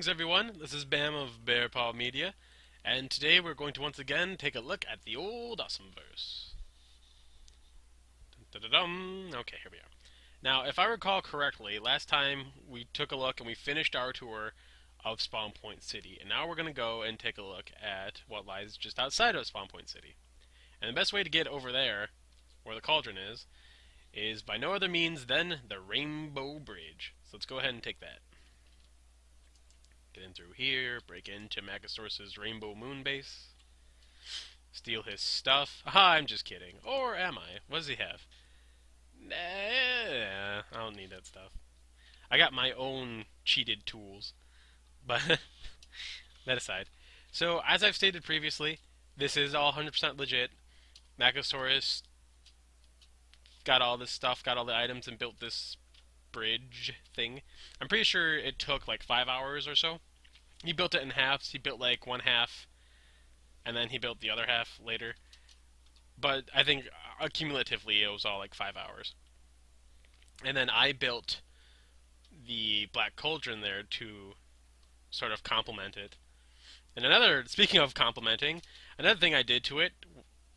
Greetings everyone, this is B.A.M of Bear Paw Media, and today we're going to once again take a look at the old Awesomeverse. Dun-dun-dun-dun. Okay, here we are. Now, if I recall correctly, last time we took a look and we finished our tour of Spawn Pointe City, and now we're going to go and take a look at what lies just outside of Spawn Pointe City. And the best way to get over there, where the cauldron is by no other means than the Rainbow Bridge. So let's go ahead and take that. Get in through here, break into Magasaurus's Rainbow Moon base, steal his stuff. Aha, I'm just kidding. Or am I? What does he have? Nah, I don't need that stuff. I got my own cheated tools. But, that aside. So, as I've stated previously, this is all 100% legit. Magasaurus got all this stuff, got all the items, and built this bridge thing. I'm pretty sure it took like 5 hours or so. He built it in halves. He built like one half, and then he built the other half later. But I think accumulatively it was all like 5 hours. And then I built the Black Cauldron there to sort of complement it. And speaking of complementing, another thing I did to it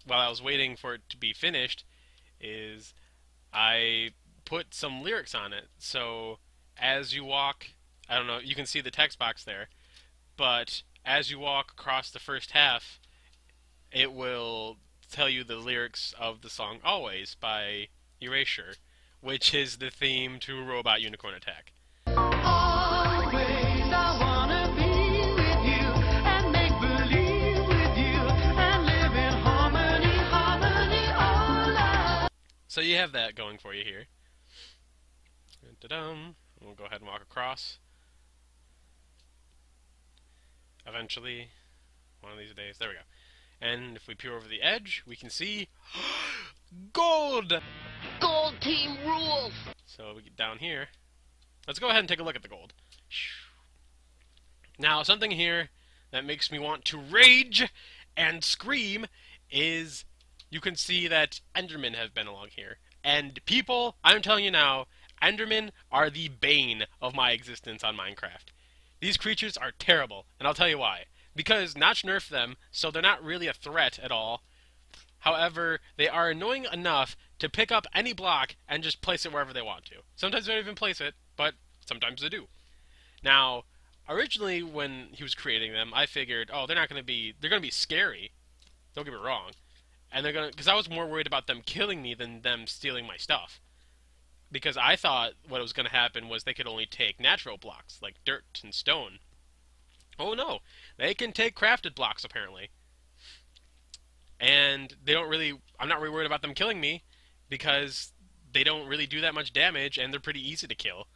while I was waiting for it to be finished is I put some lyrics on it. So as you walk, I don't know, you can see the text box there, but as you walk across the first half, it will tell you the lyrics of the song Always by Erasure, which is the theme to Robot Unicorn Attack. Always I wanna be with you and make believe with you and live in harmony, harmony all life. So you have that going for you here. Dun-dun-dun. We'll go ahead and walk across. Eventually, one of these days, there we go. And if we peer over the edge, we can see gold! Gold team rules. So we get down here. Let's go ahead and take a look at the gold. Now, something here that makes me want to rage and scream is you can see that Endermen have been along here. And people, I'm telling you now, Endermen are the bane of my existence on Minecraft. These creatures are terrible, and I'll tell you why. Because Notch nerfed them, so they're not really a threat at all. However, they are annoying enough to pick up any block and just place it wherever they want to. Sometimes they don't even place it, but sometimes they do. Now, originally when he was creating them, I figured, oh, they're gonna be scary. Don't get me wrong. And because I was more worried about them killing me than them stealing my stuff. Because I thought what was going to happen was they could only take natural blocks, like dirt and stone. Oh no, they can take crafted blocks, apparently. And I'm not really worried about them killing me, because they don't really do that much damage, and they're pretty easy to kill.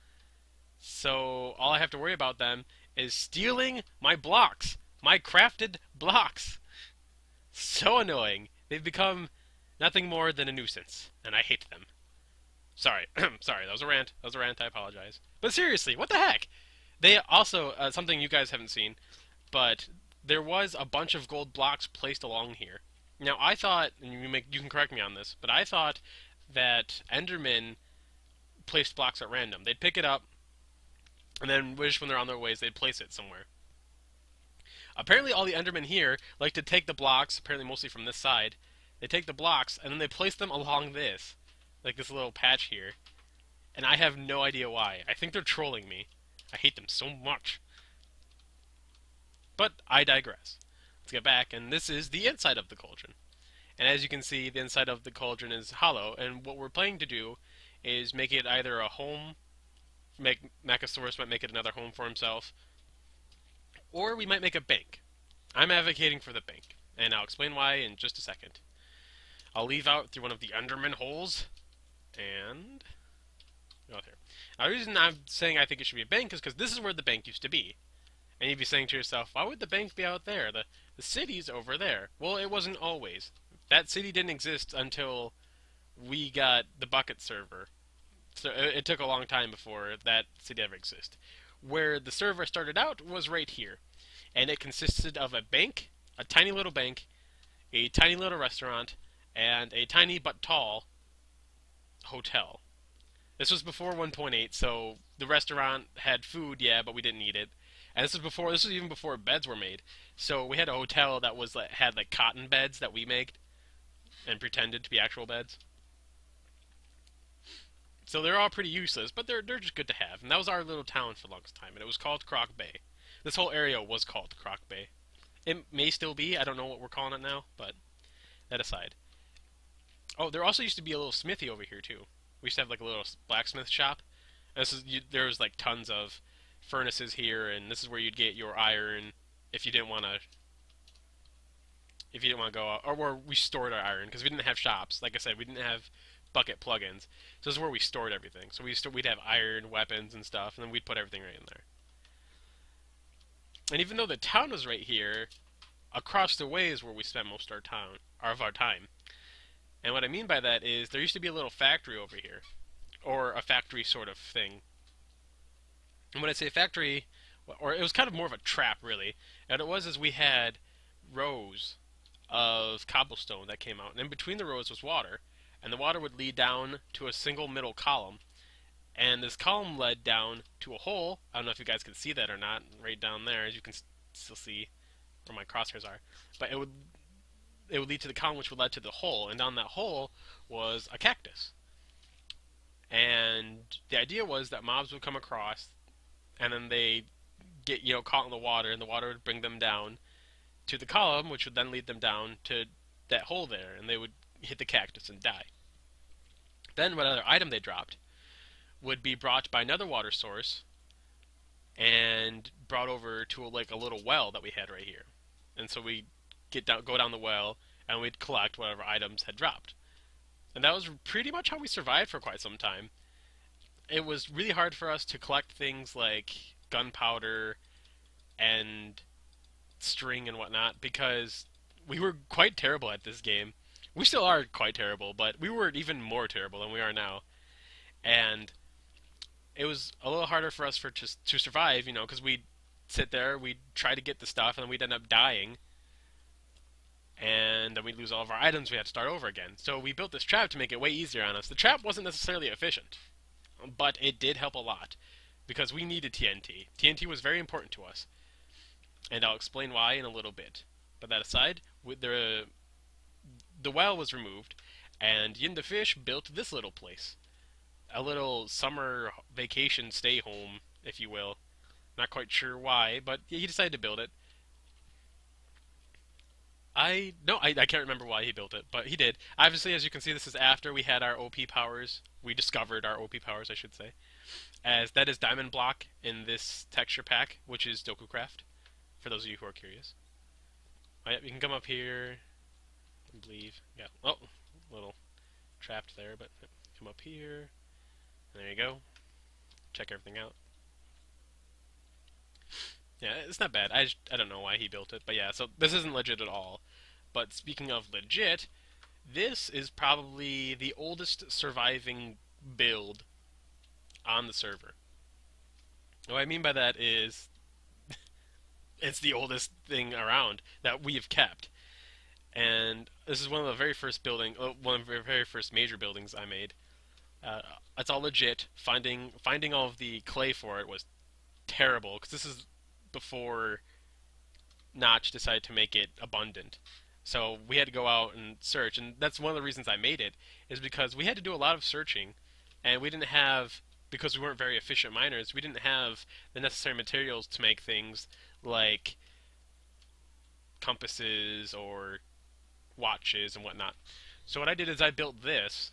So, all I have to worry about them is stealing my blocks, my crafted blocks. So annoying. They've become nothing more than a nuisance, and I hate them. Sorry, sorry, that was a rant, I apologize. But seriously, what the heck? They also, something you guys haven't seen, but there was a bunch of gold blocks placed along here. Now, I thought, and you can correct me on this, but I thought that Endermen placed blocks at random. They'd pick it up, and then just when they're on their ways, they'd place it somewhere. Apparently, all the Endermen here like to take the blocks, apparently mostly from this side. They take the blocks, and then they place them along this. Like this little patch here, and I have no idea why. I think they're trolling me. I hate them so much. But I digress. Let's get back, and this is the inside of the cauldron. And as you can see, the inside of the cauldron is hollow, and what we're planning to do is make it either a home, Magasaurus might make it another home for himself, or we might make a bank. I'm advocating for the bank, and I'll explain why in just a second. I'll leave out through one of the Enderman holes, and go there. Now, the reason I'm saying I think it should be a bank is because this is where the bank used to be. And you'd be saying to yourself, why would the bank be out there? The city's over there. Well, it wasn't always. That city didn't exist until we got the bucket server. So it took a long time before that city ever existed. Where the server started out was right here. And it consisted of a bank, a tiny little bank, a tiny little restaurant, and a tiny but tall hotel. This was before 1.8, so the restaurant had food, yeah, but we didn't eat it. And this was even before beds were made. So we had a hotel that was had like cotton beds that we made and pretended to be actual beds. So they're all pretty useless, but they're just good to have. And that was our little town for the longest time, and it was called Croc Bay. This whole area was called Croc Bay. It may still be. I don't know what we're calling it now, but that aside. Oh, there also used to be a little smithy over here too. We used to have like a little blacksmith shop. And there was like tons of furnaces here, and this is where you'd get your iron if you didn't want to go out, or where we stored our iron because we didn't have shops. Like I said, we didn't have bucket plugins, so this is where we stored everything. So we'd have iron, weapons, and stuff, and then we'd put everything right in there. And even though the town was right here, across the way is where we spent most of our time. And what I mean by that is there used to be a little factory over here, or a factory sort of thing. And when I say factory, or it was kind of more of a trap really, and it was is we had rows of cobblestone that came out, and in between the rows was water, and the water would lead down to a single middle column, and this column led down to a hole. I don't know if you guys can see that or not, right down there, as you can still see where my crosshairs are, but it would lead to the column which would lead to the hole, and down that hole was a cactus. And the idea was that mobs would come across, and then they get caught in the water, and the water would bring them down to the column, which would then lead them down to that hole there, and they would hit the cactus and die. Then whatever item they dropped would be brought by another water source and brought over to a little well that we had right here. And so we go down the well, and we'd collect whatever items had dropped. And that was pretty much how we survived for quite some time. It was really hard for us to collect things like gunpowder and string and whatnot because we were quite terrible at this game. We still are quite terrible, but we were even more terrible than we are now. And it was a little harder for us to survive, because we'd sit there, we'd try to get the stuff, and then we'd end up dying. And then we'd lose all of our items, we had to start over again. So we built this trap to make it way easier on us. The trap wasn't necessarily efficient, but it did help a lot, because we needed TNT. TNT was very important to us, and I'll explain why in a little bit. But that aside, the well was removed, and Yin the Fish built this little place. A little summer vacation stay home, if you will. Not quite sure why, but he decided to build it. I can't remember why he built it, but he did. Obviously, as you can see, this is after we had our OP powers. We discovered our OP powers, I should say. As that is Diamond Block in this texture pack, which is DokuCraft, for those of you who are curious. Oh, yeah, you can come up here, I believe. Yeah, oh, a little trapped there, but come up here. And there you go. Check everything out. Yeah, it's not bad. I don't know why he built it, but yeah, so this isn't legit at all. But speaking of legit, this is probably the oldest surviving build on the server. What I mean by that is it's the oldest thing around that we have kept. And this is one of the very first one of the very first major buildings I made. It's all legit. Finding all of the clay for it was terrible, because this is before Notch decided to make it abundant. So we had to go out and search, and that's one of the reasons I made it, is because we had to do a lot of searching, and we didn't have, because we weren't very efficient miners, we didn't have the necessary materials to make things like compasses or watches and whatnot. So what I did is I built this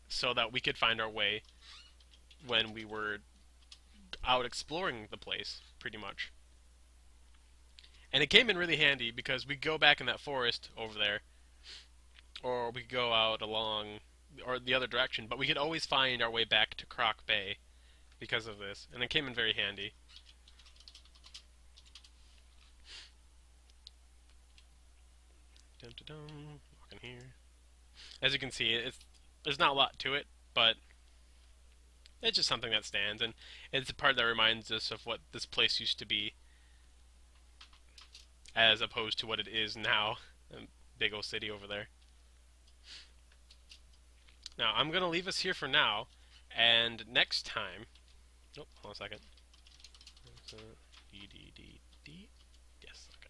so that we could find our way when we were out exploring the place, pretty much. And it came in really handy because we go back in that forest over there, or we could go out along, or the other direction, but we could always find our way back to Croc Bay because of this, and it came in very handy. Dun, dun, dun. Walking here. As you can see, there's not a lot to it, but it's just something that stands, and it's a part that reminds us of what this place used to be, as opposed to what it is now. A big old city over there. Now, I'm going to leave us here for now, and next time... Oh, hold on a second. D D D D. Yes. Okay.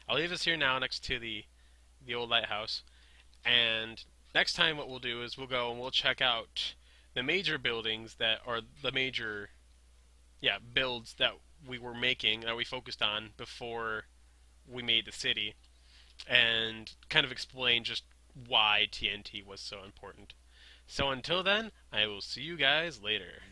I'll leave this here now next to the old lighthouse. And next time, what we'll do is we'll go and we'll check out the major buildings that are the major, yeah, builds that we were making that we focused on before we made the city, and kind of explain just why TNT was so important. So until then, I will see you guys later.